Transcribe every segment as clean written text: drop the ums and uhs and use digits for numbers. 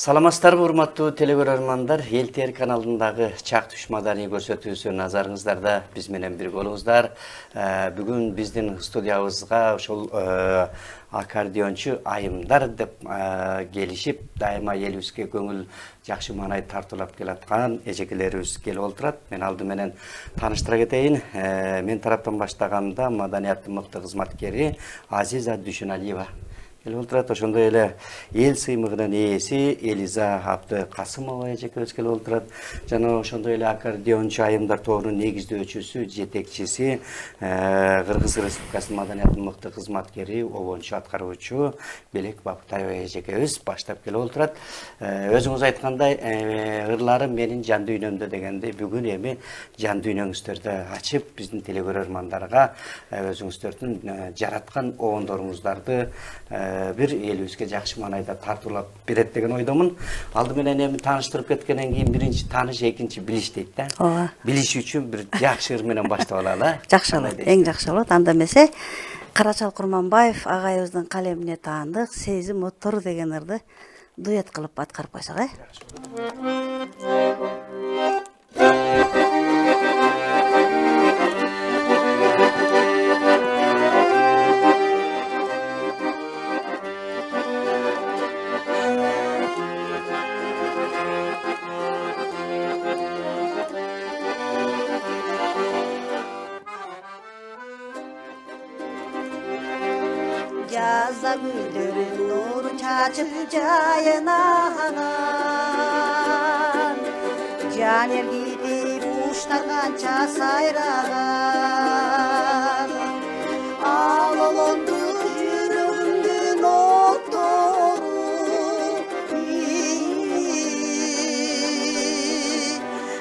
Саламатсыздарбы, урматтуу телекөрөрмандар. эл каналындагы Чак Түш маданий көрсөтүүсү назарыңыздарда биз менен бирге болуңуздар. Бүгүн биздин студиябызга ошол аккордеончу айымдар деп келишип, дайыма элибизге көңүл жакшы маанай тартуулап келаткан эжекелерибиз келип олтурат. Мен алды менен тааныштыра кетейин. Мен тараптан баштаганда маданияттын мыкты кызматкери Азиза Дүйшөналиева келип олтурат. Ошондой эле эл сыймыгынын ээси Элиза Абды Касымова эжекебиз келип олтурат. Жана ошондой эле аккордеончу айымдар тобунун негиздөөчүсү, жетекчиси, Кыргыз Республикасынын маданияттын мыкты кызматкери, обончу аткаруучу Белек Бабытаева эжекебиз баштап келип олтурат. Өзүңүз айткандай, ырлары менин жан дүйнөмдө дегендей, бүгүн эми жан дүйнөңүздөрдү ачып, биздин телекөрөрмандарга өзүңүздөрдүн жараткан обондоруңуздарды бир элибизге жакшы маанайда тартуулап берет деген ойдомун. Алды менен эми тааныштырып кеткенден кийин биринчи тааныш, экинчи билиш дейт да. Ооба. Билиш үчүн бир жакшы ыр менен баштап алалы. Жакшы болот, эң жакшы болот. Анда эмесе Карачал Курманбаев агайыбыздын калемине таандык Сезим оттору деген ырды дуэт кылып аткарып койсок, Жазда гүлдөрү нур чачып жайынаган, жанер китип куштар канча сайраган, алолонду жүрөгүмдүн оттору,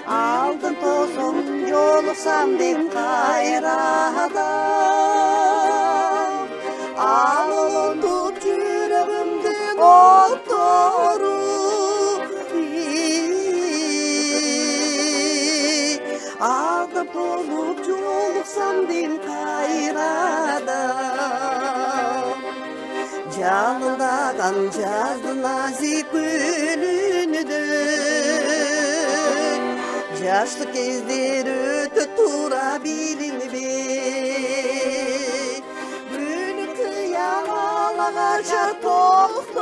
алдын тосом жолуксам деп кайрадан, алолонду жүрөгүмдүн оттору, алдап болуп жолуксам деп кайрадан, жалындаган жаздын назик гүлүндөй, жаштык кездер өтө туура билинбей, Ağaca toktomay,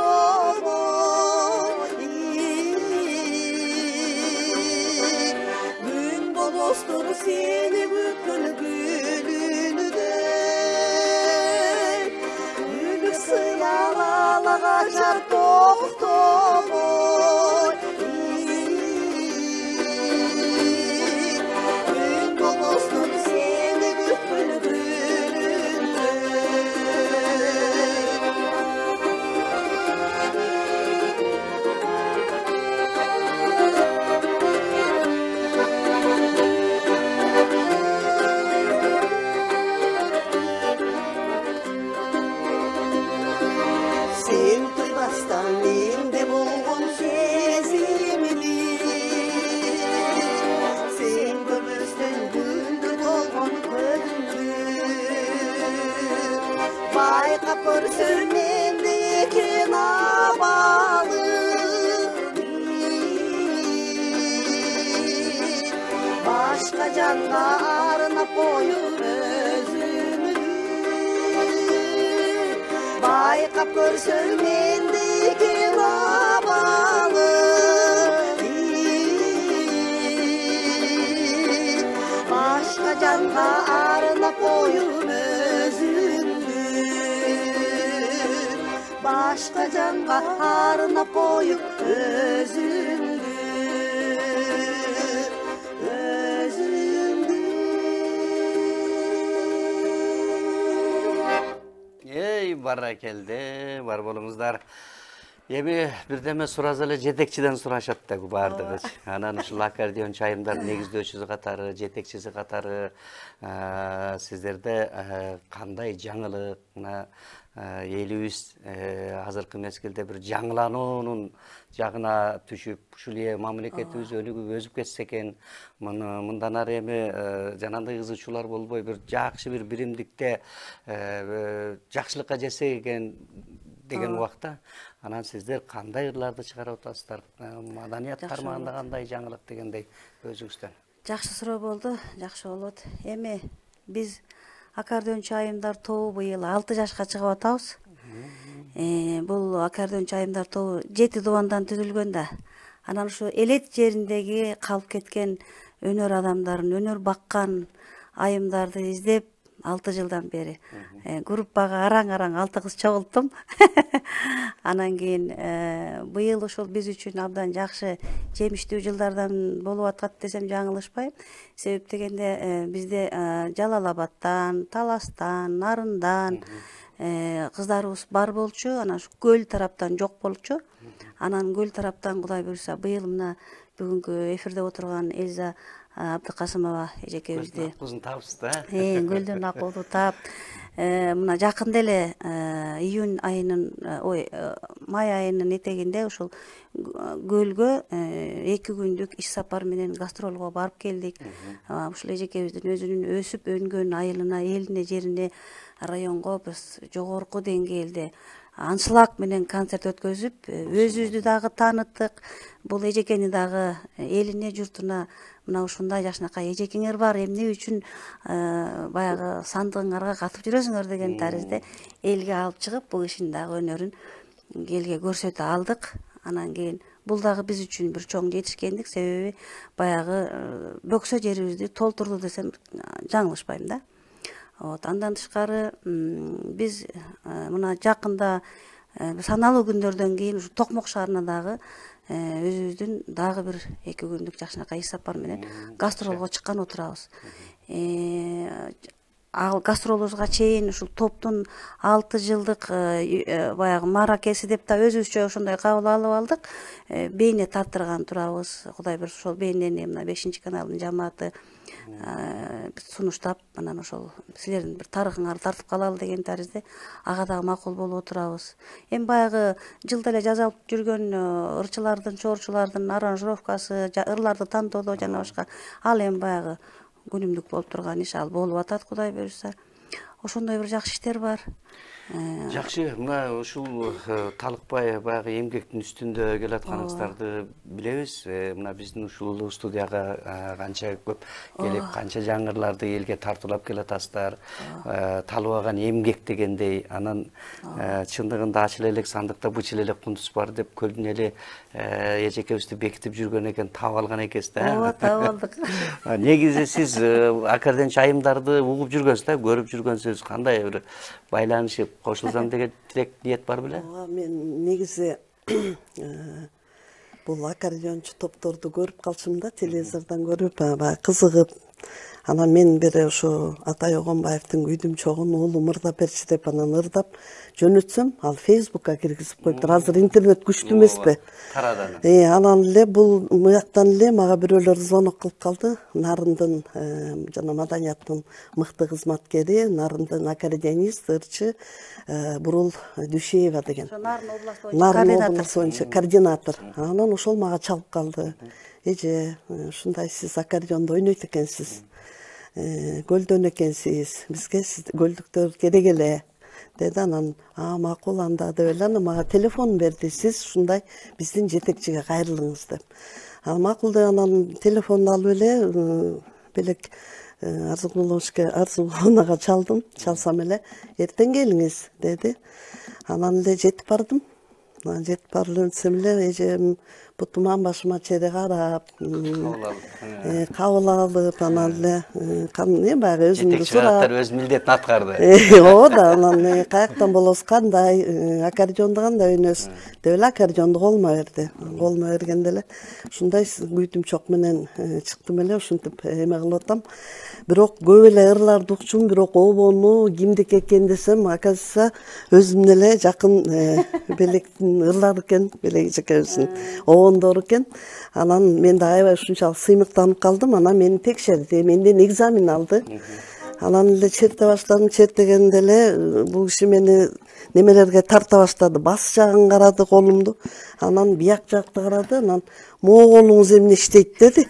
gün bolostur seni bütkün gülünüdey, gülük sıyalan ağaca toktomay, gün bolostur seni bütkün Ko'rsam mendeki nabalı, başka canға arnap koyup özümü, bayqap ko'rsam mendeki nabalı, başka canға arnap koyup başka canға arnap koyup özüңдү. Ey баракелде, бар болуңуздар. Эми бирдеме сураса эле жетекчиден сурашат да баардыгы. Анан ушул аккордеончу айымдардын негиздөөчүсү катары, жетекчиси катары сиздерде кандай жаңылык, элибиз азыркы мезгилде бир жаңылануунун жагына түшүп, ушул мамлекетибиз өнүгүп өсүп кетсе экен, мындан ары эми жанагындай кызычуулар болбой бир жакшы бир биримдикте жакшылыкка жетсек экен деген убакта анан сиздер кандай ырларды чыгарып атасыздар? Маданият тармагында кандай жаңылык дегендей өзүңүздөн? Жакшы суроо болду, жакшы болот. Эми биз аккордеончу айымдар тобу быйыл 6 жашка чыгып атабыз. Бул аккордеончу айымдар тобу 7 дубандан түзүлгөн да. Анан ушу элет жериндеги калып кеткен өнөр адамдарын, өнөр баккан айымдарды издеп 6 жылдан бери группага араң-араң 6 кыз чогулттум. Анан кийин быйыл ошол биз үчүн абдан жакшы жемиштүү жылдардан болуп аткат десем жаңылышпайм. Себеп дегенде бизде Жалал Абадтан, Таластан, Нарындан кыздарыбыз бар болчу, анан ушу көл тараптан жок болчу. Анан көл тараптан Кудай буйруса быйыл мына бүгүнкү эфирде отурган Эльза Абдыкасымова эжекебизди кызын табыз да. Көлдөн акылды таап, мына жакында эле июнь айынын, май айынын этегинде ушул көлгө 2 күндүк иш сапар менен гастролго барып келдик. Ушул эжекебиздин өзүнүн өсүп өнгөн айылына, элине, жерине, районго биз жогорку деңгээлде аншлаг менен концерт өткөзүп, өзүбүздү дагы тааныттык. Бул эжекени дагы элине, журтуна мына ушундай жакшынакай эжекеңер бар, эмне үчүн баягы сандыгыңарга катып жүрөсүңөр деген таризде элге алып чыгып, бул кишинин дагы өнөрүн элге көрсөтө алдык. Анан кийин бул дагы биз үчүн бир чоң жетишкендик, себеби баягы бөксө жерибизди толтурду десем жаңылышпайм да. Андан тышкары биз мына жакында саналуу күндөрдөн кийин ушу Токмок шаарына дагы өзүбүздүн дагы бир 2 күндүк жакшынакай иш сапар менен гастролго чыккан отурабыз. Ал гастролубузга чейин ушул топтун 6 жылдык баягы маракеси деп да өзүбүзчө ошондой кабыл алып алдык. Бейне тартырган турабыз. Кудай буйруса ошол бейнени мына 5-каналдын жамааты сунуштап, анан ошол силердин бир тарыхыңарды тартып калалы деген таризде ага дагы макул болуп отурабыз. Эми баягы жылда эле жазалып жүргөн ырчылардын, чорчулардын аранжировкасы, ырларды тантоодо жана башка ал эми баягы күнүмдүк болуп турган иш, ал болуп атат Кудай буйруса. Ошондой бир жакшы иштер бар. Жакшы, мына ушул талыкпай баягы эмгектин үстүндө келатканыңыздарды билебиз. Мына биздин ушул студияга канча көп келип, канча жаңырларды элге тартуулап келатасыздар. Талыбаган эмгек дегендей, анан чындыгында ачыл элек сандыкта бычыл элек кундуз бар деп көлдүн эли эжекебизди бекитип жүргөн экен, таап алган экенсиз да. Ооба, таап алдык. Негизи сиз аккордеончу айымдарды угуп жүргөнсүз да, көрүп жүргөнсүз. Кандай бир байланышып кошулсам деген тилек ниет бар беле? Ооба, мен негизи бул аккордеончу топторду көрүп калчым да, телевизордон көрүп, кызыгып. Анан мен бир ошо Атай Огонбаевдин күйдүм чогун уулум ырдап берчи деп анан ырдап жөнөтсөм, ал Facebookка киргизип коюптур. Азыр интернет күчтүү эмеспи? Тарадан. Анан эле бул мыяктан эле мага бирөөлөр звонок кылып калды. Нарындын жана маданияттын мыкты кызматкери, Нарындын аккордеонист, ырчы Бурул Дүйшеева деген. Нарын область боюнча координатор. Анан ошол мага чалып калды. Эже, ушундай сиз аккордеондо ойнойт экенсиз. Көлдөн экенсиз. Бизге сиз көлдүктөр керек эле. Деди. Анан макул анда деп эле анан мага телефон берди. Сиз ушундай биздин жетекчиге кайрылыңыз деп. Макул деп анан телефонду алып эле белек Арзугуловнага чалдым. Чалсам эле эртең келиңиз деди. Анан эле жетип бардым. Жетип барып өтсөм эле эжем бутума башыма чейре карап, кабыл алып, анан эле баягы өзүмдү сурап, өз милдетин аткарды. Ооба да, анан каяктан болосуз, кандай, аккордеонду кандай ойнойсуз деп эле аккордеонду колума берди. Колума бергенде эле ушундай күйдүм чок менен чыктым эле, ушинтип эме кылып атам. Бирок көп эле ырларды укчум, бирок обону кимдики экен десем, оказывается, өзүмдүн эле жакын белектин ырлары экен, белек эжекебиздин обондору экен. Анан мен да аябай ушунчалык сыймыктанып калдым. Анан мени текшерди, менден экзамен алды. Анан эле черте баштадым, чертегенде эле бул киши мени немелерге тарта баштады. Бас жагын карады колумду. Анан бияк жакты карады. Анан могу колуңуз эмне иштейт деди.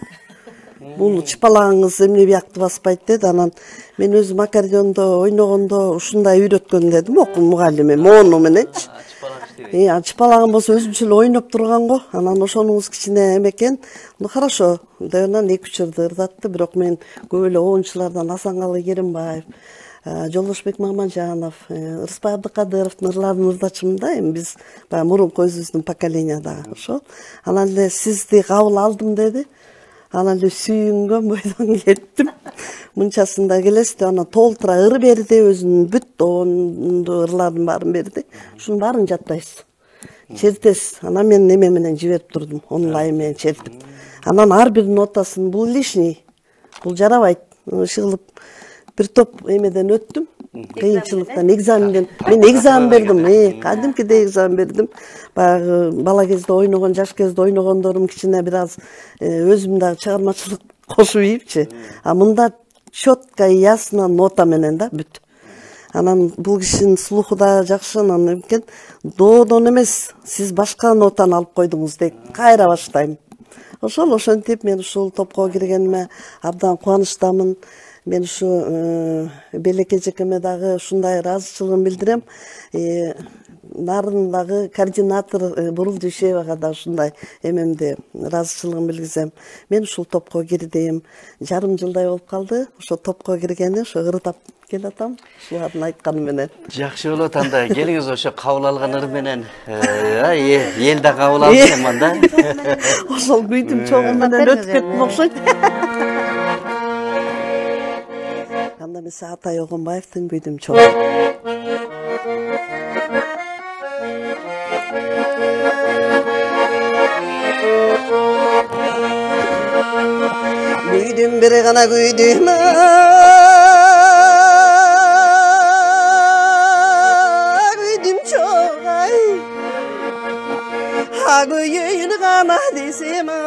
Бул чыпалагыңыз эмне биякты баспайт деди. Анан мен өзүм аккордеондо ойногондо ушундай үйрөткөн дедим, окуу мугалими, мону мененчи. ачпалаган болсо өзүнчө ойноп турган го. Анан ошонуңуз кичине эме экен. Хорошо. Даярдан 2-3 жылды ырдатты, бирок мен көп эле оюнчулардан Асанкалы Керимбаев, Жолдошбек Мамажанов, Ырысбай Абдыкадыровдун ырларын ырдачымын да. Эми биз баягы мурунку өзүбүздүн поколенияда ошол. Анан эле сизди кабыл алдым деди. Анан эле сүйүнгөн бойдон кеттим. Мынчасында келесиз деп анан толтура ыр берди, өзүнүн бүт оонду ырлардын баарын берди. Ушунун баарын жаттайсыз. Чертесиз. Анан мен неме менен жиберип турдум, онлайн менен чертип. Анан ар бир нотасын бул лишний, бул жарабайт, ышыгылып бир топ эмеден өттүм. Кыйынчылыктан, экзаменден. Мен экзамен бердим, кадимкидей экзамен бердим. Баягы бала кезде ойногон, жаш кезде ойногондорум кичине бир аз өзүм дагы чыгармачылык кошуп ийипчи. А мында четко ясно нота менен да бүт. Анан бул кишинин слуху да жакшы, анан экен доодон эмес, сиз башка нотаны алып койдуңуз дейт. Кайра баштайм. Ошентип мен ушул топко киргениме абдан кубанычтамын. Мен ушу Белек эжекеме дагы ушундай ыраазычылыгымды билдирем. Нарындагы координатор Бурул Дүйшөевага да ушундай эмемди ыраазычылыгымды билгизем. Мен ушул топко кирдим. Жарым жылдай болуп калды. Ошо топко киргени, ошо ырдап келатам. Ушулардын айтканы менен. Жакшы болот анда. Келиңиз ошо кабыл алган ыр менен эл да кабыл алсын анда. Ошол күйдүм чогу менен өтүп кеттим окшойт. Анда месе Атай Огонбаевдин күйдүм чогу. Күйдүм бир гана күйдүм, күйдүм чогай, күйүн гана десем ай,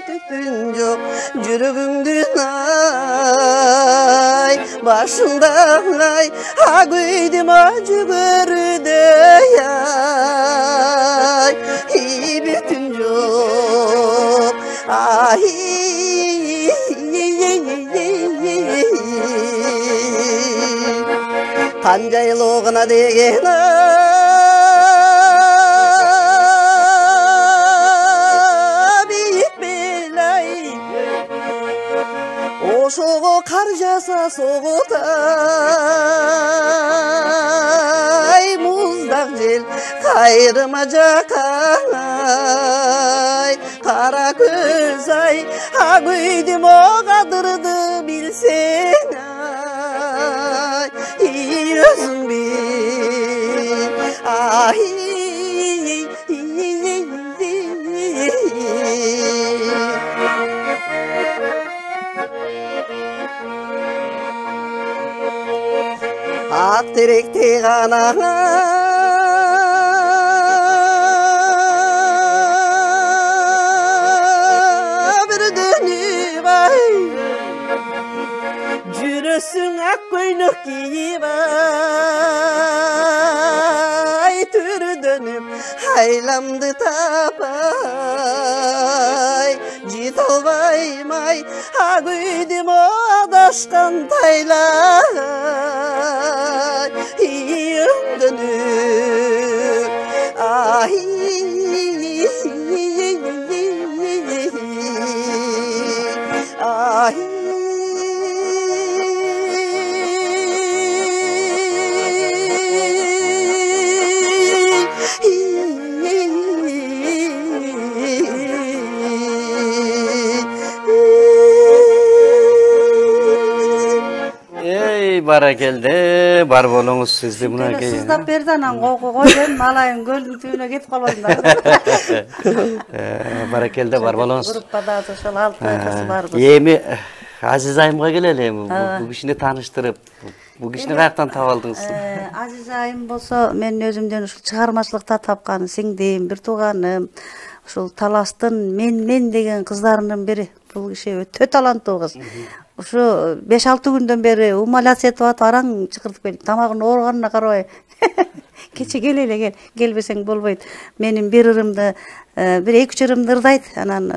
түктүн жок жүрөгүңдүн ай, башыңда ай, күйдүм жүгөрүдөй ай, бүтүн жок ай, канжайлоо деген бийик белай, ошого кар жаса согутай, муздак жел кайрыма жакай, кара көз ай, күйдүм кадырды билсең ай, өзүң бил ай, ак теректе гана бир дөнүп ай, жүрөсүң ак көйнөк кийип ай, түрдөнүп айламды тапай, жете албайм ай, күйдүм адашкан тайлай, өңдөнүп ай, ай, Баракелде, бар болуңуз сизди мына сыздап берди, анан койдум, малайым көлдүн түбүнө кетип калбадым да. Баракелде, бар болуңуз. Группада ошол 6 кыз барбыз. Эми Азиз айымга келели, бул кишини тааныштырып, бул кишини каяктан таап алдыңыз? Азиз айым болсо, мен өзүмдөн ушул чыгармачылыкта тапкан сиңдим, бир тууганым, ушул Таластын мен деген кыздарынын бири. Бул киши өтө таланттуу кыз. Ушу 5-6 күндөн бери умаляция этип атып, араң чакыртып келип, тамагынын ооруганына карабай. Кече келеле, келбесең болбойт. Менин бир ырымды, бир 2-3 ырымды ырдайт, анан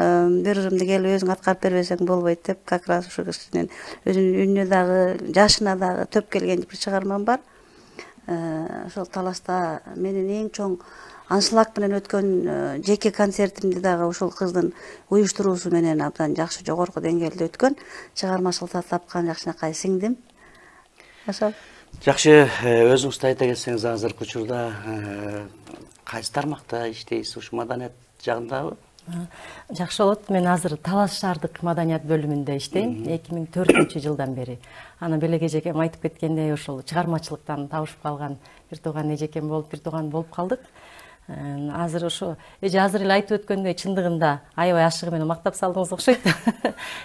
бир ырымды келип өзүң аткарып бербесең болбойт деп, как раз ушу кишинин өзүнүн үнүнө дагы, жашына дагы төп келген бир чыгармам бар. ошол таласта менин эң чоң аншлаг менен өткөн жеке концертимди дагы ушул кыздын уюштуруусу менен абдан жакшы жогорку деңгээлде өткөн. Чыгармачылыкта тапкан жакшынакай сиңдим. Ошол. Жакшы, өзүңүз да айта кетсеңиз, азыркы учурда кайсы тармакта иштейсиз? Ушу маданият жагындабы? Жакшы болот. Мен азыр Талас шаардык маданият бөлүмүндө иштейм 2004-жылдан бери. Аны белеге эжекем айтып кеткендей, ошол чыгармачылыктан табышып калган бир тууган эжекем болуп, бир тууган болуп калдык. Азыр ошо эже азыр эле айтып өткөндөй, чындыгында аябай ашыгы менен мактап салдыңыз окшойт.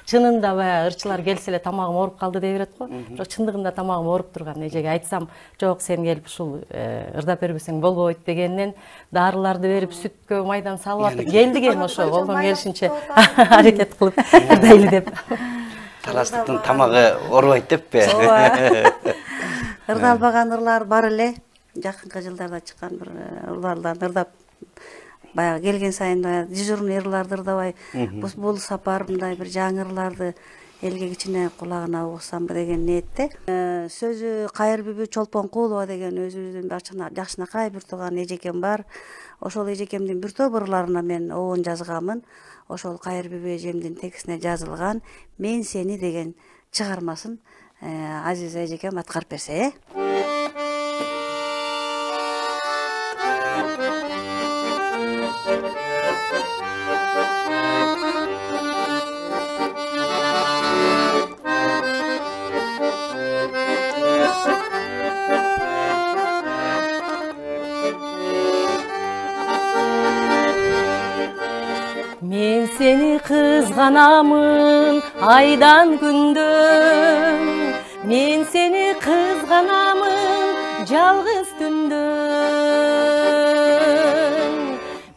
Чынында баягы ырчылар келсе эле тамагым ооруп калды деп берет го. Бирок чындыгында тамагым ооруп турган. Эжеге айтсам, жок, сен келип ушул ырдап бербесең болбойт дегеннен дарыларды берип, сүткө майдан салып атып келдик эми ошо колдон келишинче аракет кылып ырдайлы деп. Таластыктын тамагы оорубайт деппи? Ырдалбаган ырлар бар эле. Жакынкы жылдарда чыккан бир ырлардан ырдап, баягы келген сайын дежурный ырларды ырдабай, бул сапар мындай бир жаңы ырларды элге кичине кулагына угсамбы деген ниетте. Сөзү Кайыр Бүбү Чолпонкулова деген өзүбүздүн жакшынакай бир тууган эжекем бар. Ошол эжекемдин бир топ ырларына мен оон жазганмын. Ошол Кайыр Бүбү эжемдин текстине жазылган "Мен сени" деген чыгармасын Азиза эжекем аткарып берсе, Мен сени кызганамын айдан күндөн, мен сени кызганамын жалгыз түндөн.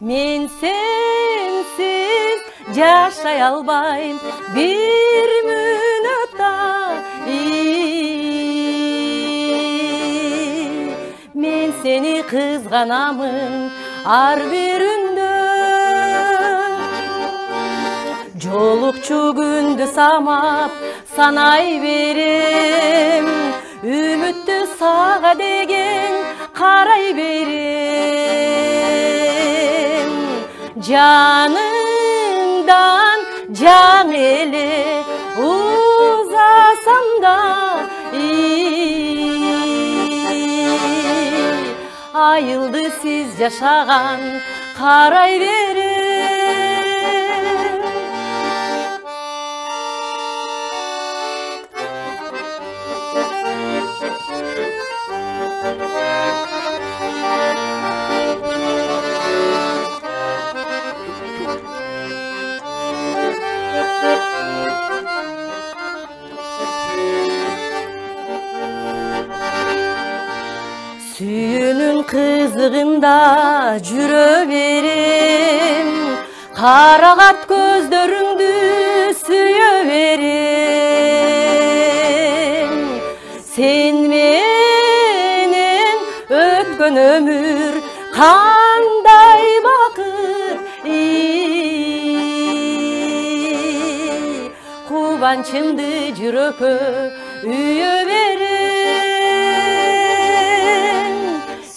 Мен сенсиз жашай албайм бир мүнөт да. Мен сени кызганамын ар бир жолукчу күндү самап санай берем, үмүттү сага деген карай берем. Жаныңдан жан эле узасам да, айылды сиз жашаган карай берем. Сүйүүнүн кызыгында жүрө берем, карагат көздөрүңдү сүйө берем. Сен менен өткөн өмүр кандай бакыт, кубанчымды жүрөккө үйө берем.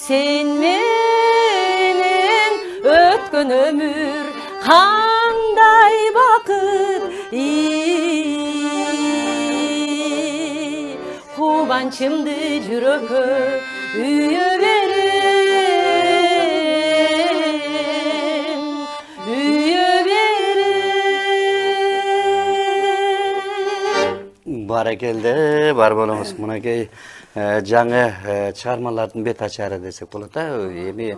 Sen menen ötkön ömür kanday bakıt, kubançımdı жүрөккө үйө berem, үйө berem. Barakelde, бар болуңуз. Мынакей жаңы чыгармалардын бет ачары десек болот. Эми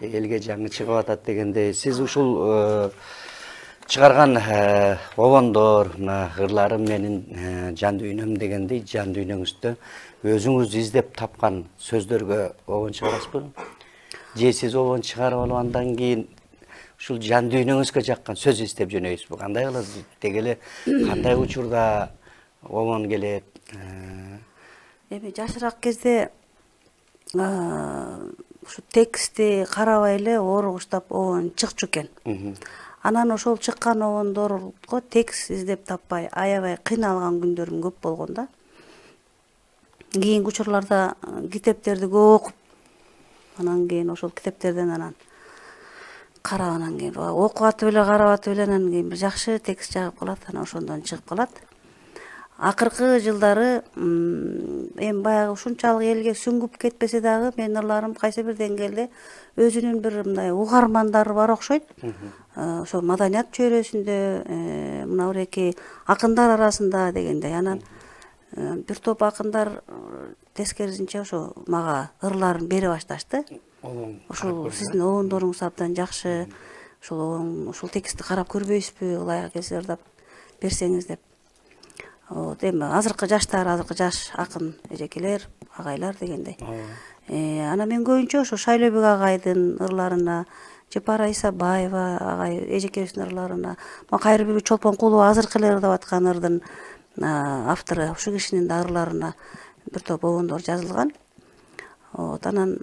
элге жаңы чыгып атат дегендей, сиз ушул чыгарган обондор, мына ырларым менин жан дүйнөм дегендей, жан дүйнөңүздө өзүңүз издеп тапкан сөздөргө обон чыгарасызбы? Же сиз обон чыгарып алгандан кийин ушул жан дүйнөңүзгө жаккан сөз издеп жөнөйсүзбү? Кандай кыласыз? Дегеле кандай учурда обон келет? Эми жашыраак кезде ушу текстти карабай эле ооругуштап обон чыкчу экен. Анан ошол чыккан обондорго текст издеп таппай аябай кыйналган күндөрүм көп болгон да. Кийинки учурларда китептерди көп окуп Анан кийин ошол китептерден анан карап, анан кийин окуп атып эле карап атып эле анан кийин бир жакшы текст жагып калат, анан ошондон чыгып калат. Акыркы жылдары эми баягы ушунчалык элге сүңгүп кетпесе дагы менин ырларым кайсы бир деңгээлде өзүнүн бир мындай угармандары бар окшойт. Ошо маданият чөйрөсүндө, мына буреки акындар арасында дегендей. Анан бир топ акындар тескерисинче ошо мага ырларын бере башташты. Ушул сиздин обондоруңуз абдан жакшы. Ушул текстти карап көрбөйсүзбү, ылайык келсе ырдап берсеңиз деп. Эми азыркы жаштар, азыркы жаш акын эжекелер, агайлар дегендей. Анан мен көбүнчө ошо Шайлообек агайдын ырларына, Жапара Исабаева агай эжекебиздин ырларына, Кайрыбек Чолпонкулова азыркы эле ырдап аткан ырдын автору, ушул кишинин да ырларына бир топ обондор жазылган. Анан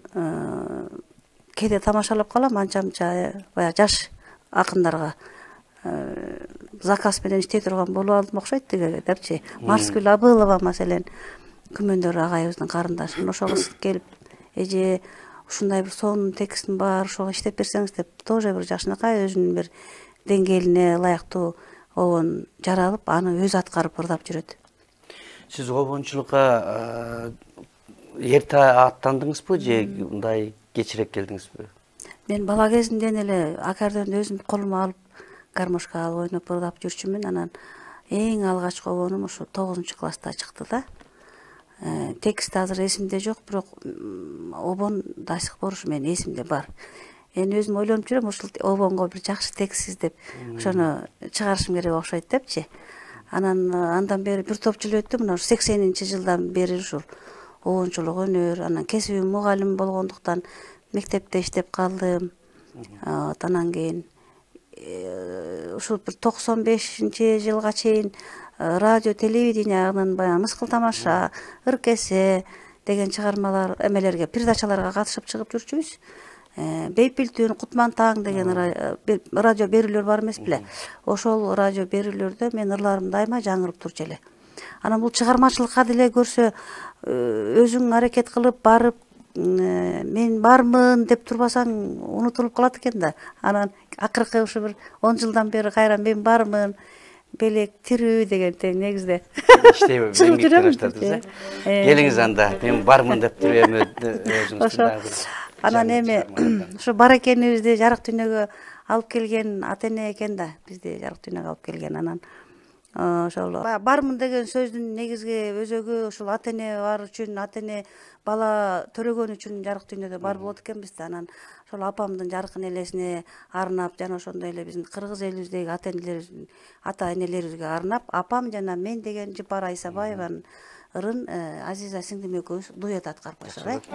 кээде тамашалап калам, анча-мынча баягы жаш акындарга заказ менен иштей турган болуп алдым окшойт депчи. Марскүл Абылова маселен, Күмөндөр агайыбыздын карындашы. Ошого келип, эже ушундай бир сонун текстим бар, ошого иштеп берсеңиз деп, тоже бир жакшынакай өзүнүн бир деңгээлине ылайыктуу обон жаралып, аны өзү аткарып ырдап жүрөт. Сиз обончулукка эрте аттандыңызбы же мындай кечирээк келдиңизби? Мен бала кезимден эле аккордеонду өзүм колума алып, гармошка алып ойноп ырдап жүрчүмүн. Анан эң алгачкы обонум ушу 9-класста чыкты да. Текст азыр эсимде жок, бирок обон до сих пор ушу менин эсимде бар. Эми өзүм ойлонуп жүрөм, ушул обонго бир жакшы текст издеп, ошону чыгарышым керек окшойт депчи. Анан андан бери бир топ жыл өттү, мына 80-жылдан бери ушул обончулук өнөр, анан кесибим мугалим болгондуктан мектепте иштеп калдым. Анан кийин ушул бир 95-жылга чейин радио, телевидениянын баягы Мыскыл тамаша, Ыркесе деген чыгармалар, эмелерге, передачаларга катышып чыгып жүрчүбүз. Бейпил түн, Кутман таң деген радио берүүлөр бар эмес беле? Ошол радио берүүлөрдө мен ырларым дайыма жаңырып турчу эле. Анан бул чыгармачылыкка деле көрсө, өзүң аракет кылып барып, мен бармын деп турбасаң унутулуп калат экен да. Анан акыркы ушу бир 10 жылдан бери кайра мен бармын, белек тирүү деген негизде иштейби, меңгектен баштадыңыз, келиңиз анда, мен бармын деп турам өзүңүздүн. Анан эми ушу бар экенибизди жарык дүйнөгө алып келген ата-эне экен да, бизди жарык дүйнөгө алып келген. Анан ошол бармын деген сөздүн негизги өзөгү ушул ата-эне бар үчүн, ата-эне бала төрөгөн үчүн жарык дүйнөдө бар болот экенбиз да. Анан ошол апамдын жаркын элесине арнап, жана ошондой эле биздин кыргыз элибиздеги ата-энелерибизге арнап, апам жана мен деген Жапара Исабаеванын ырын Азиза сиңдим экөөбүз дуэт аткарып койсок,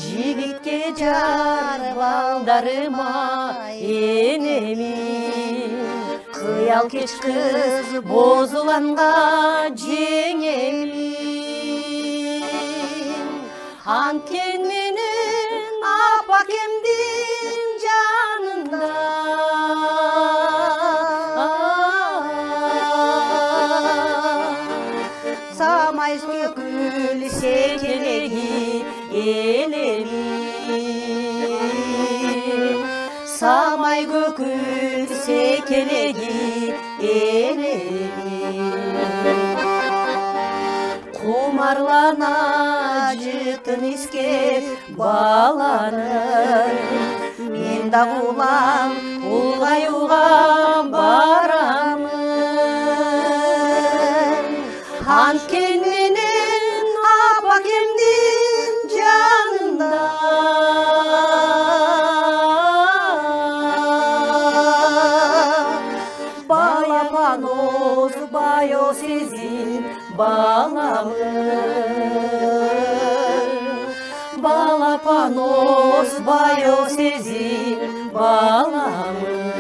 Жигитке жар балдарыма энемин, кыял кеч кыз бозуланга жеңемин. Анткен менен апакемдин жанында, самайыз көкүл секелеги элемин, самай көкүл секелеги элемин. Кумарлана жытын искеп баланын, мен да улам улгаюга барамын. Анткен менен апакемдин жанында, баяпаноз байо сезин баламын. Балапаноз байо сезин баламын.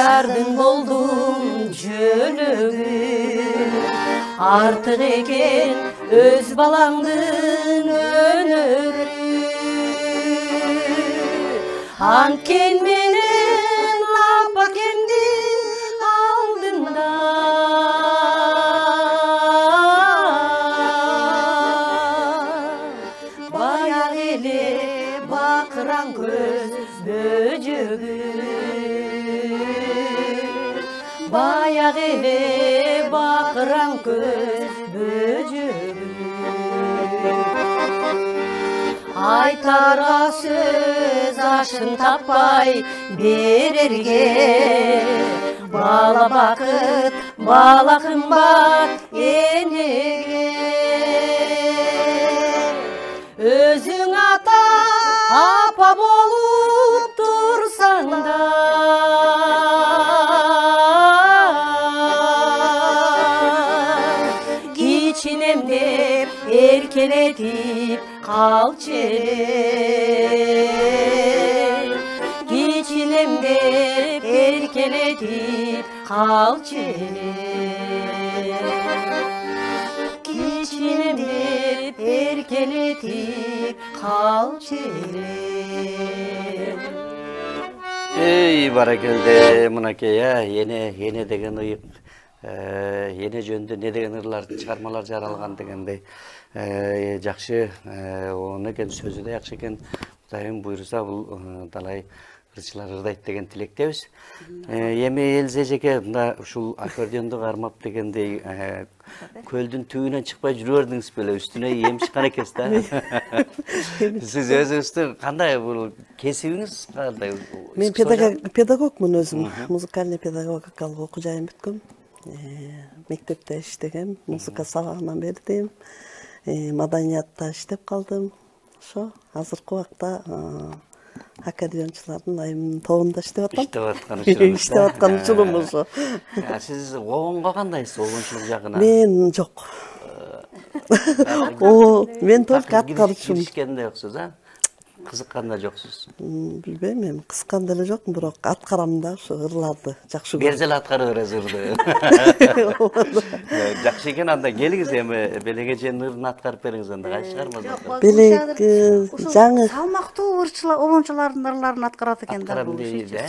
Yardım oldum jönөгün artık eken öz balаңдын өнөрü Anken menen apa kendin aldında Bayağı ele bakıran göz böcөгü Bayağı ele bakıran göz böcөгü Aytara söz aşın tapay bererge Bala bakıt, bala kımbat enege Özün ata, apa bolup dursan da Geçinem dep erkeletip kal çele Geçinem dep erkeletip kal çele Geçinem dep erkeletip kal çele Ey barakelde mınakeya yene degen ıyık yene жөнүндө не деген ырлар чыгармалар жаралган дегендей жакшы оны экен сөзү да жакшы экен Кудайым буйруса бул далай ырчылар ырдайт деген тилектебиз эми Элзе эжеке мына ушул аккордеонду кармап дегендей көлдүн түбүнөн чыкпай жүрө бердиңиз беле үстүнө эм чыккан экенсиз да сиз өзүңүздүн кандай бул кесибиңиз кандай Мен педагогмун өзүм музыкальный педагогикалык окуу жайын бүткөм мектепте иштегем музыка сабагынан бердим маданиятта иштеп калдым ошо азыркы убакта аккордеончулардын айымынын тобунда иштеп атам иштеп аткан учурум ошо сиз обонго кандайсыз обончулук жагына мен жок мен только аткаруучумун киришкенде оксуз кызыккан да жоксуз билбейм эми кызыккан деле жокмун бирок аткарам да ошо ырларды жакшы бир жолу аткара бересиз ырды жакшы экен анда келиңиз эми белегеженин ырын аткарып бериңиз анда кайсы чыгармада белек жаңы салмактуу обончулардын ырларын аткарат экен да бул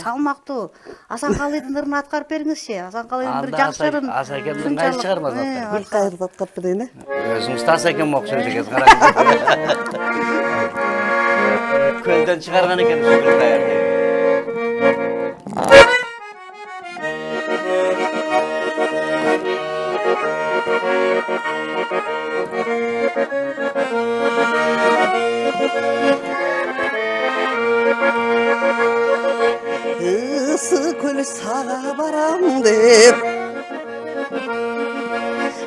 салмактуу Асанкалыйдын ырын аткарып бериңизчи Асанкалыйдын бир жакшы ырын Асакемдин кайсы чыгармасы бир кайрды аткарып берейин өзүңүз да Асакем окшойт экенсиз караңыз Kölden çıkargan eken şükür dayandı. Isı kөл sağa baram dep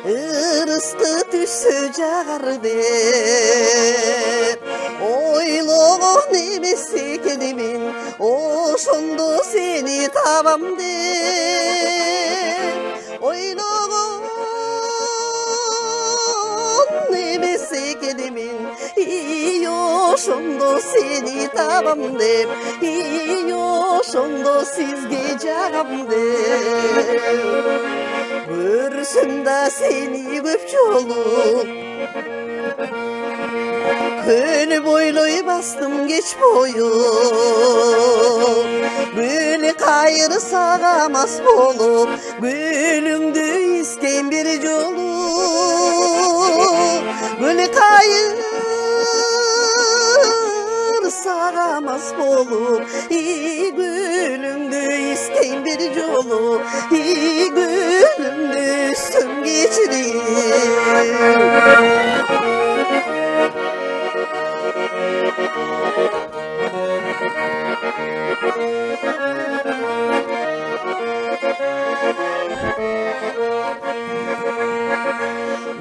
Irıstı düşsü jağar dep Oyloğun emesi kelimin Oşundu seni tabam dep Oyloğun emesi kelimin İyi oşundu seni tabam dep İyi oşundu sizge jağam dep Görsümda seni köp jolu Köl boyloy bastım geç boyu Böyle kayırı sağamaz bolup Gülüngdü isken bir jolu Böyle kayır sağamaz bolup Gülüngdü isken bir jolu Gülüngdü üstüm geçireyim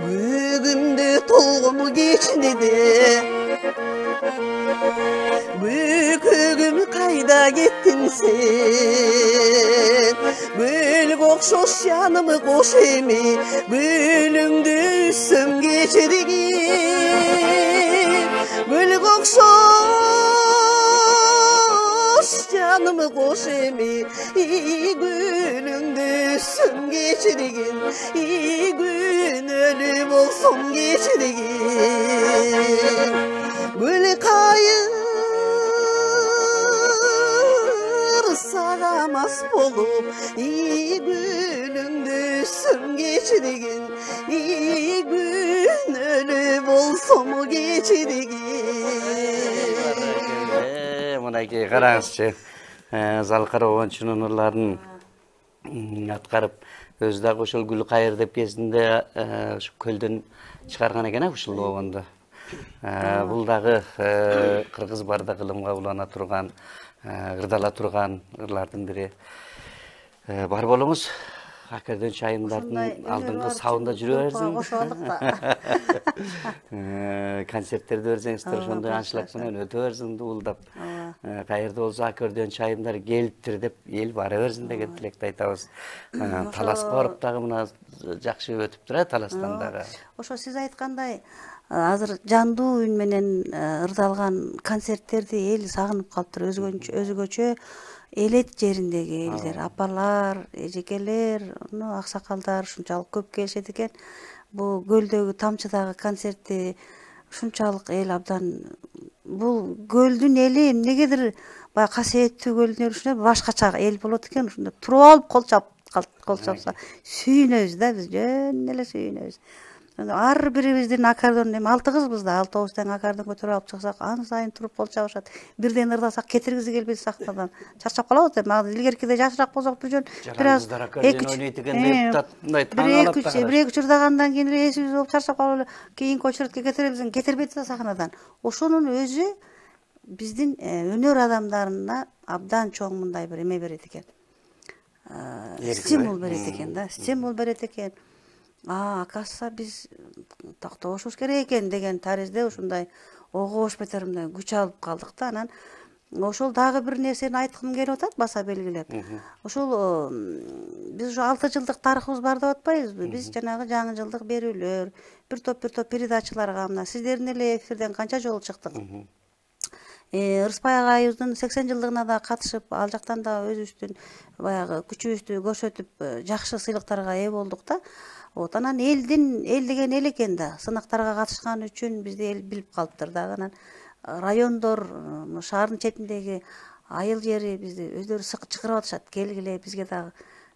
Bugündü tolğunu geçinidi Bükügüm kayda gittin sen Gül kokşoş yanımı koş emi Gülüngdü üstüm geçirgin Gül kokşoş canımı koş emi günündü sün geçirgin gün ölüm olsun geçirgin gül kayır sağamaz bolup günündü sün geçirgin gün ölüm olsun mu geçirgin Мынакей караңызчы, Залкара Обончунун ырларын аткарып, өзү дагы ошол гүл кайыр деп кезинде ушу көлдөн чыгарган экен ушул обонду. Бул дагы кыргыз барда кылымга улана турган, ырдала турган ырлардын бири. Бар болуңуз. Акерден чайындардын алдыңкы сабында жүрө берсиң. Кошолдук да. Концерттерди берсеңиздер, ошондой аншлаг менен өтө берсин дуулдап. Кайерде болсо акерден чайындар келиптир деп эл бара берсин деген тилекти айтабыз. Таласка барып дагы мына жакшы өтүптүр, Таластан дагы. Ошо сиз айткандай азыр жандуу үн менен ырдалган концерттерди эл сагынып калыптыр. Өзгөчө элет жериндеги элдер, апалар, эжекелер, аксакалдар ушунчалык көп келишет экен. Бул көлдөгү тамчыдагы концертти ушунчалык эл абдан бул көлдүн эли эмнегедир баягы касиеттүү көлдүн элишине башкача эл болот экен. Ушунда туруп алып кол чапса сүйүнөбүз да, биз жөн эле сүйүнөбүз. Ар бирибиздин аккордеон эми 6 кызбыз да, 6 тең аккордеон көтөрүп алып чыксак, аны сайын туруп кол чабышат. Бирден ырдасак кетиргизи келбейт сахнадан. Чарчап калабыз эми. Илгеркиде жакшыраак болсок бир жөн бираз бир-эки ырдагандан кийин эле эсибиз болуп чарчап калып эле кийинки очередке кетиребиз, кетирбейт да сахнадан. Ошонун өзү биздин өнөр адамдарына абдан чоң мындай бир эме берет экен. Стимул берет экен да, стимул берет экен. Акаса биз токтобошубуз керек экен деген таризде ушундай огош бетер мындай күч алып калдык да. Анан ошол дагы бир нерсени айткым келип атат, баса белгилеп. Ошол биз ушу 6 жылдык тарыхыбыз бар деп атпайбызбы? Биз жанагы жаңы жылдык берүүлөр, бир топ передачаларга мына сиздердин эле эфирден канча жолу чыктык. Ырыспай агайыбыздын 80 жылдыгына да катышып, ал жактан да өзүбүздүн баягы күчүбүздү көрсөтүп, жакшы сыйлыктарга ээ болдук да. Анан эл деген эл экен да, сынактарга катышкан үчүн бизди эл билип калыптыр дагы. Анан райондор, шаардын четиндеги айыл жери бизди өздөрү чакырып атышат. Келгиле, бизге дагы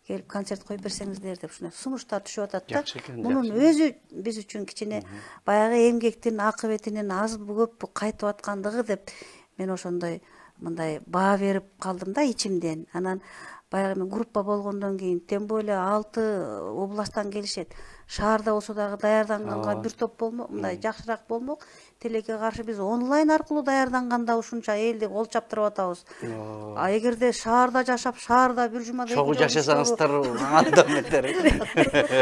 келип концерт коюп берсеңиздер деп ушундай сунуштар түшүп атат да. Мунун өзү биз үчүн кичине баягы эмгектин акыбетинин аз көп кайтып аткандыгы деп мен ошондой мындай баа берип калдым да ичимден. Анан баягы группа болгондон кийин тем более 6 областтан келишет. Шаарда болсо дагы даярданганга бир топ болмок, мындай жакшыраак болмок. Тилекке каршы биз онлайн аркылуу даярданганда ушунча элди кол чаптырып атабыз. Эгерде шаарда жашап, шаарда бир жумада чогуу жашасаңыздар анда метер.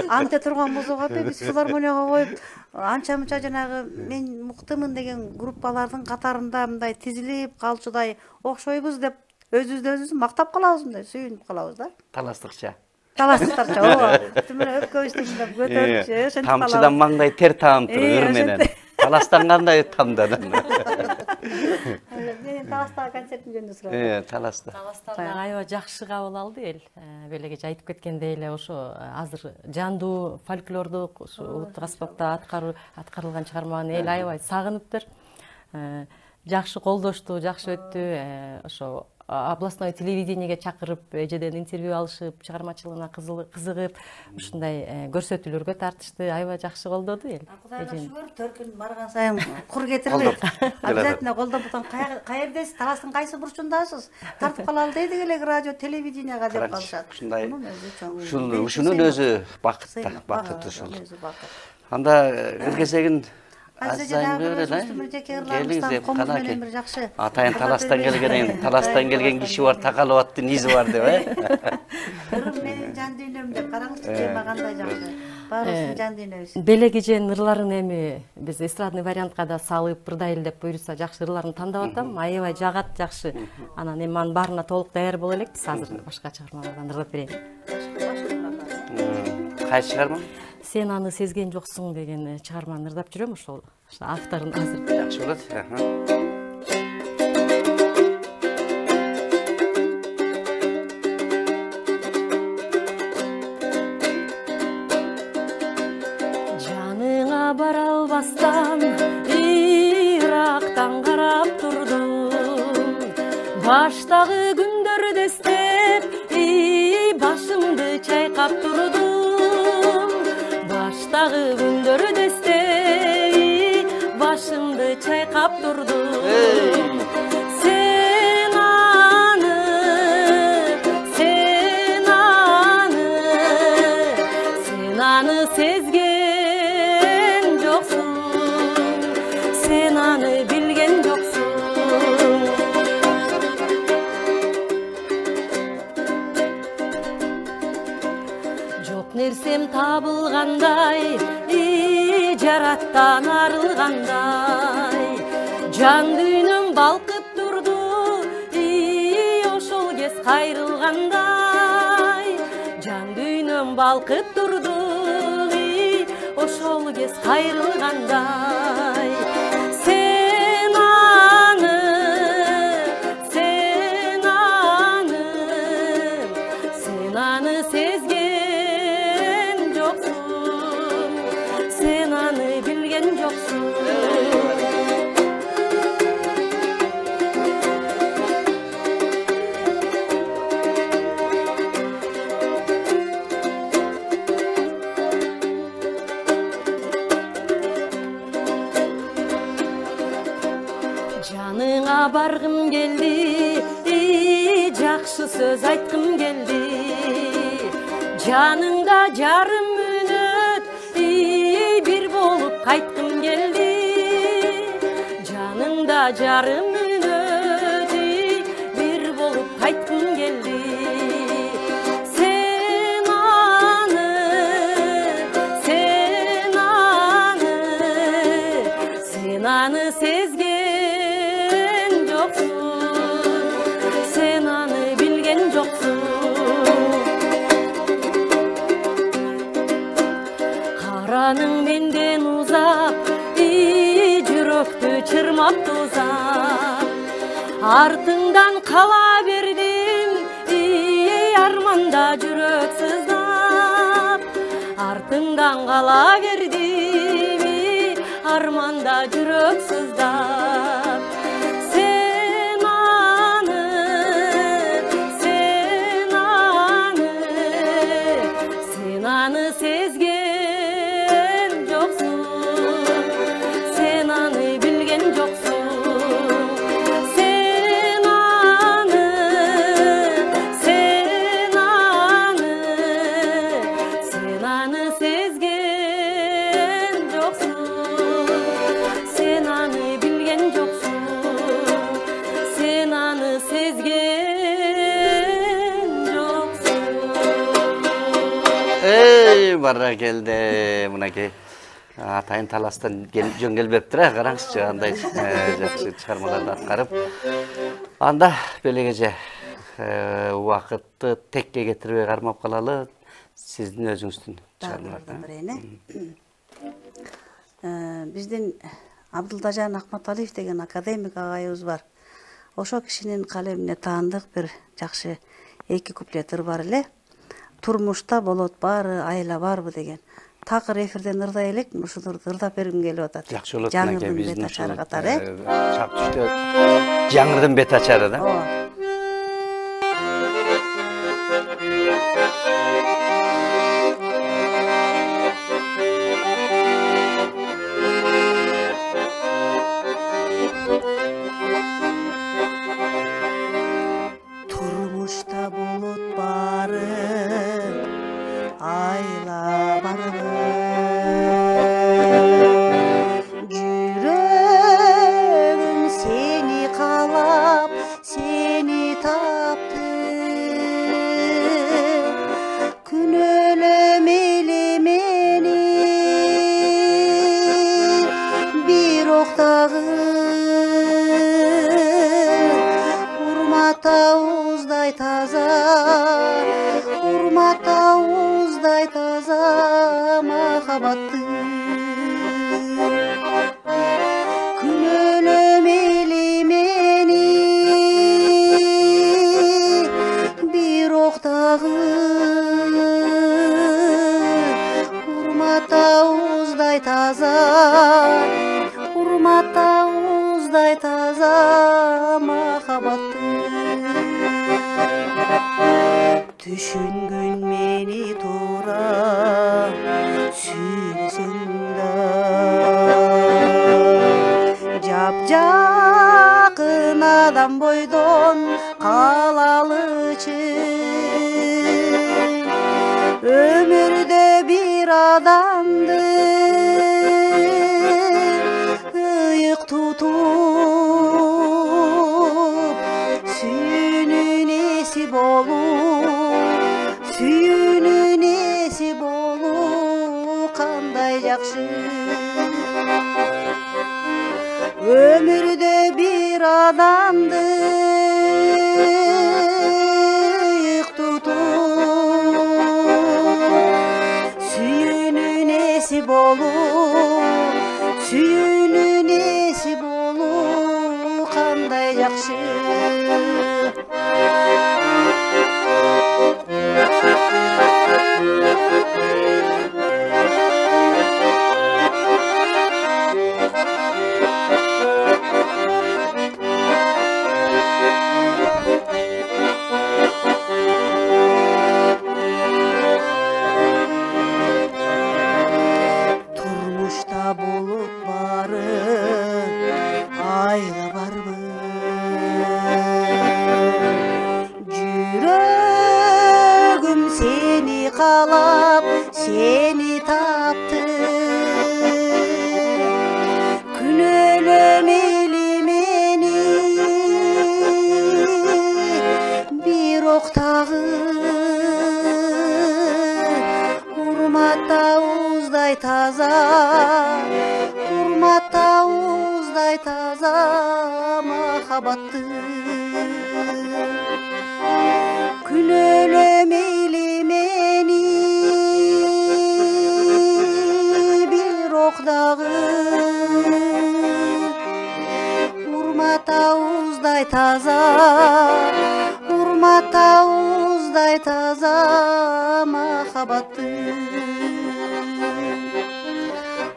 Анте турган болсок апа биз филармонияга коюп, анча-мынча жанагы мен муктымын деген группалардын катарында мындай тизилип калчудай окшойбуз деп өзүбүздү мактап калабыз, мындай сүйүнүп калабыз да. Таластыкча. Таластыктарча, ооба. Тимине өпкөбүздү мындай көтөрүп, ошентип калабыз. Тамчыдан маңдай тер таамтыр ыр менен. Таластан кандай тамдадың? Мен Таластагы концерттин жөнүндө сурап. Таласта. Таластан аябай жакшы кабыл алды эл. Белегеч айтып кеткендей эле ошо азыр жандуу фольклордук улуттук аспапта аткарылган чыгарманы эл аябай сагыныптыр. Жакшы колдошту, жакшы өттү. Ошо областной телевидениеге чакырып, эжеден интервью алышып, чыгармачылыгына кызыгып, ушундай көрсөтүүлөргө тартышты, аябай жакшы колдоду эл. Кудайга шүгүр, төркүн барган сайын кур кетирбейт. Обязательно колдоп атам. Каердесиз? Таластын кайсы бурчундасыз? Тартып калалы дейди элек радио, телевиденияга деп калышат. Ушунун өзү бакыт ушул. Анда киргизегин Атайын Таластан келген киши бар, такалып аттын изи бар деп, Менин жан дүйнөм деп караңызчы, жема кандай жакшы. Баарыбыздын жан дүйнөбүз. Белегежен ырларын эми биз эстрадный вариантка да салып, ырдайлы деп буйрса, жакшы ырларын тандап атам. Аябай жагат, жакшы. Анан эми анын баарына толук даяр боло элекпиз. Азыр башка чыгармалардан ырдап берейин. Кайсы чыгарма? Сен аны сезген жоксуң деген чыгарманы ырдап жүрөм, ошол авторун азыр. Жакшы болот. Баштагы күндөрдө эстеп, башымды чайкап турдум. Баштагы күндөрдө эстеп, башымды чайкап турдум. Sen аны сезген жоксуң, sen аны билген жоксуң. Жок нерсем табылгандай, жараттан арылгандай, жан дүйнөм балкып турду, ошол кез кайрылгандай. Жан дүйнөм балкып турду, ошол кез кайрылгандай. Sen аны сезген жоксуң, sen аны билген жоксуң. Жаныңа баргым келди, жакшы сөз айткым келди. Жаныңда жарым мүнөт, бир болуп кайткым келди. Жаныңда жарым мүнөт, бир болуп кайткым келди. Sen аны сезген жоксуң, sen аны билген жоксуң. Караның менден узап, жүрөктү чырмап узап. Артыңдан кала бердим, арманда жүрөк сыздап. Артыңдан кала бердим, armanda жүрөк сыздап. Sen аны сезген жоксуң, sen аны билген жоксуң. Sen аны сезген жоксуң, sen аны билген жоксуң. Sen аны сезген жоксуң. Барра келди, мынакей атайын таластан жөн келбептир, караңызчы андай жакшы чыгармаларды аткарып. Анда белегеже убакытты текке кетирбей кармап калалы, сиздин өзүңүздүн чыгармаларыңызды. Биздин Абдылдажан Акматалиев деген академик агайыбыз бар. Ошо кишинин калемине таандык бир жакшы эки куплет ыр бар эле. Турмушта болот баары, айла барбы деген. Такыр эфирден ырдай элек, ушуларды ырдап бергим келип атат. Жакшы болот, жаңырдын бет ачары катары. Чак түштө жаңырдын бет ачары да. Турмушта болот баары, айла барбы. Жүрөгүм сени каалап, сени тапты. Күнөөлөмөйлү мени, бирок дагы урматабыздай таза, урматабыздай таза махабатты. Күнөөлөмөйлү мени, бирок дагы урматабыздай таза, урматабыздай таза махабатты. Düşüngün meni tuğra süzünde Jap-jakın adam boydon kalalıçı Ömürde bir adamdı ıyık tutup Suyunun esip olup Suyunun esip olup Kanday jakşı Ömürde bir adamdı ıyık tutup Suyunun esip olup Suyunun esip olup Kanday jakşı Turmuşta bulut barı ayla barmı Jürögüm seni kalap seni taptı Gün ölemeli meni bir oktağı Urmatta uzday taza Urmatta uzday taza Mahabattı Gün ölemeli meni Bir okdağı Urmatta uzday taza Urmatta uzday taza Mahabattı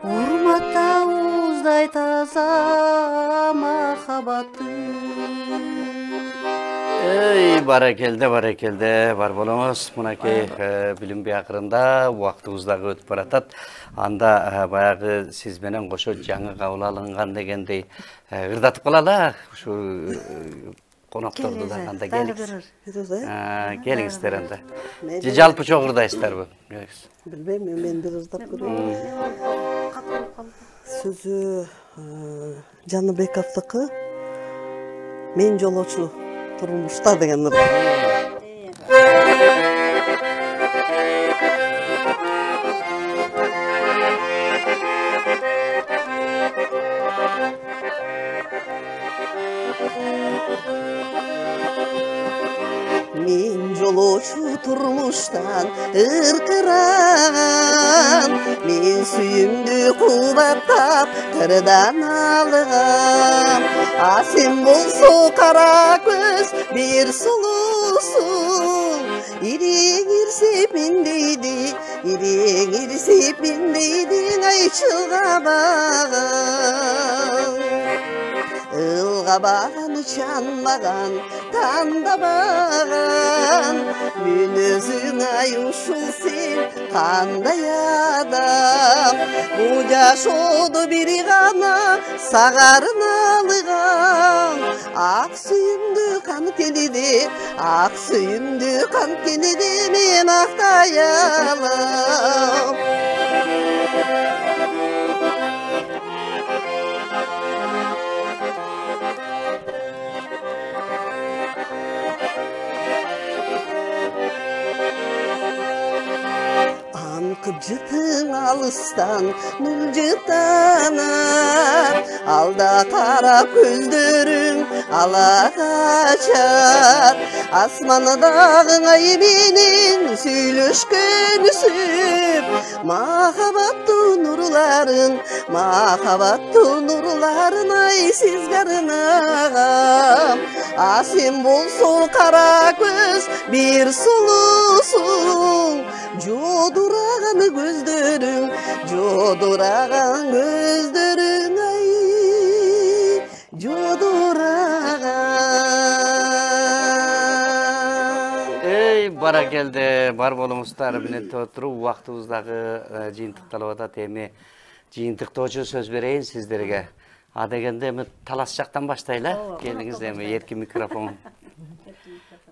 Urmatta uzday taza Mahabattı Ey barakelde var bolomuz. Mınaki bilim biakırında vaktımızda ötüp baratat. Anda bayağı siz menen koşu жаңы kabul alıngan degendey ırdatıp kalala. Şu konaktordu da anda geliniz. Gelingizler anda. Jalpı çok ırdaysızlar bu. Bilmem, men bir ızdap görüyorum. Sözü Canыбек Aftaki Men joloçu turmuşta деген ырда. Men joloçu turmuştan ırkıran Men suyumdu kubattap kırdan algam Asim bolso kara göz bir sulusun İriğin irsip mindeydi İriğin irsip mindeydi Ayçılga bağım Ilga bağan uçanmagan Tanda bağan Münözün ayuşul sen Kanday adam Bu yaşodu biri gana Sağarın alıgan Ak suyumdu kan telidi Ak suyumdu kan telidi Men aktayalım Kıpcıtın alıstan nurcıtanar Alda kara gözlerin ala kaçar Asmanı dağın ayıminin süylüşkün süp Mahabattu nurların ay sizgarın ağam Asim bolso kara göz bir sulusun Jodurağan gözlerin ay jodurağan Бара келди, бар болуңуздар менен отуруп убактыбыздагы жыйынтыкталып атат. Эми жыйынтыктоочу сөз берейин сиздерге. А дегенде эми талас жактан баштайлы. Келиңиз эми эркин микрофон.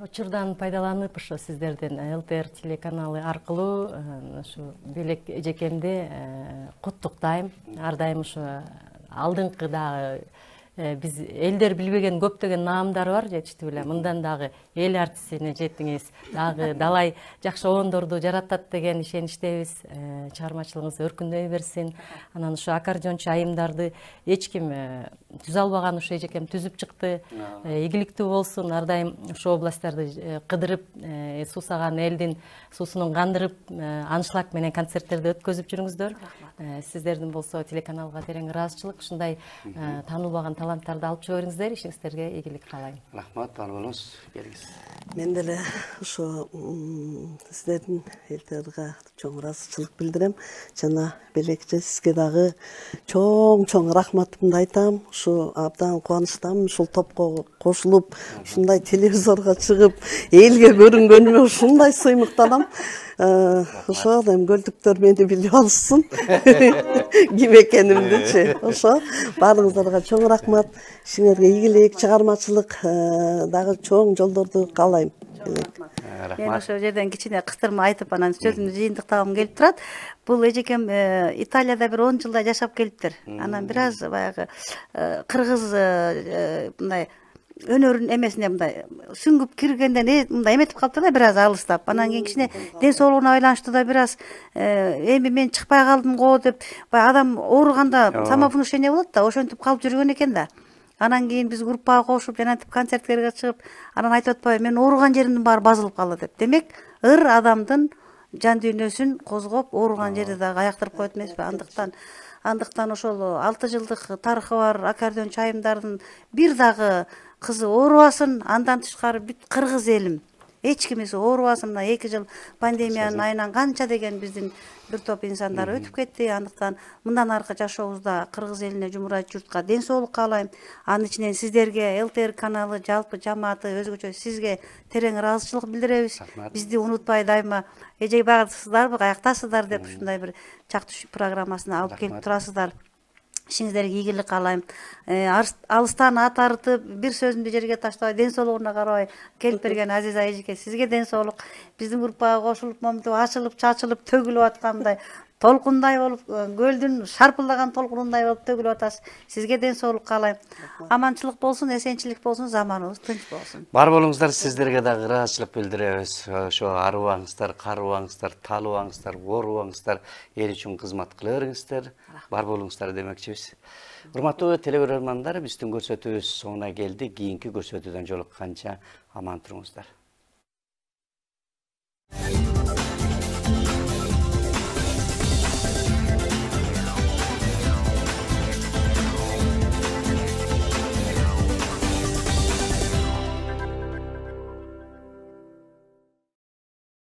Учурдан пайдаланып ошо сиздердин ЛТР телеканалы аркылуу ушу Белек эжекемди куттуктайм. Ар дайым ушу алдыңкы дагы биз элдер билбеген көптөгөн наамдар бар, жетиштүү эле. Мындан дагы эл артистине жеттиңиз, дагы далай жакшы оондорду жаратат деген ишеничтебиз. Чыгармачылыгыңыз өркүндөй берсин. Анан ушу аккордеончу айымдарды эч ким түзө албаган ушу эжекем түзүп чыкты. Ийгиликтүү болсун. Ар дайым ушу областтарды кыдырып, суусаган элдин суусунун кандырып, аншлаг менен концерттерди өткөзүп жүрүңүздөр. Сиздердин болсо телеканалга терең ыраазычылык, ушундай таанылбаган таланттарды алып чыга бериңиздер. Ишиңиздерге ийгилик каалайм. Рахмат, бар болуңуз. Келиңиз. Мен деле ошо сиздердин элтерге чоң ыраазычылык билдирем. Жана Белекче сизге дагы чоң рахматымды айтам. Ушу абдан кубанычтамын ушул топко кошулуп, ушундай телевизорго чыгып, элге көрүнгөнүмө ушундай сыймыктанам. Ошо эми көлдүктөр мени билип алышсын. Ким экенимдичи. Ошо баарыңыздарга чоң рахмат. Ишиңерге ийгилик, чыгармачылык дагы чоң жолдорду каалайм. Мен ошол жерден кичине кыстырма айтып, анан сөзүмдү жыйынтыктагым келип турат. Бул эжекем Италияда бир 10 жылдай жашап келиптир. Анан бир аз баягы кыргыз мындай өнөрүн эмесине мындай сүңгүп киргенден мындай эметип калыптыр да, бир аз алыстап. Анан кийин кичине ден соолугуна байланыштуу да бир аз эми мен чыкпай калдым го деп, баягы адам ооруганда самовнушение болот да, ошентип калып жүргөн экен да. Анан кийин биз группага кошуп, жанагынтип концерттерге чыгып, анан айтып атпайбы, мен ооруган жеримдин баары базылып калды деп. Демек, ыр адамдын жан дүйнөсүн козгоп, ооруган жерди дагы аяктырып коет эмеспи? Андыктан ошол 6 жылдык тарыхы бар аккордеончу айымдардын бир дагы кызы оорубасын, андан тышкары бүт кыргыз элим эч кимиси оорубасын. Мына 2 жыл пандемиянын айынан канча деген биздин бир топ инсандар өтүп кетти. Андыктан мындан аркы жашообузда кыргыз элине, жумурат журтка ден соолук каалайм. Анын ичинен сиздерге, ЛТР каналы, жалпы жамааты, өзгөчө сизге терең ыраазычылык билдиребиз. Бизди унутпай дайыма эжек багырсыздарбы, каяктасыздар деп ушундай бир чактуу программасына алып келип турасыздар. Ишиңиздерге ийгилик каалайм. Алыстан ат арытып, бир сөзүмдү жерге таштабай, ден соолугуна карабай келип берген Азиза эжеке, сизге ден соолук. Биздин группага кошулуп, момунтип ачылып, чачылып, төгүлүп аткандай, толкундай болуп, көлдүн шарпылдаган толкунундай болуп төгүлүп атасыз. Сизге ден соолук каалайм. Аманчылык болсун, эсенчилик болсун, заманыбыз тынч болсун. Бар болуңуздар, сиздерге дагы ыраазычылык билдиребиз. Ошо арыбаңыздар, карыбаңыздар, талыбаңыздар, оорубаңыздар, эл үчүн кызмат кыла бериңиздер. Бар болуңуздар демекчибиз. Урматтуу телекөрөрмандар, биздин көрсөтүүбүз соңуна келди. Кийинки көрсөтүүдөн жолукканча аман туруңуздар.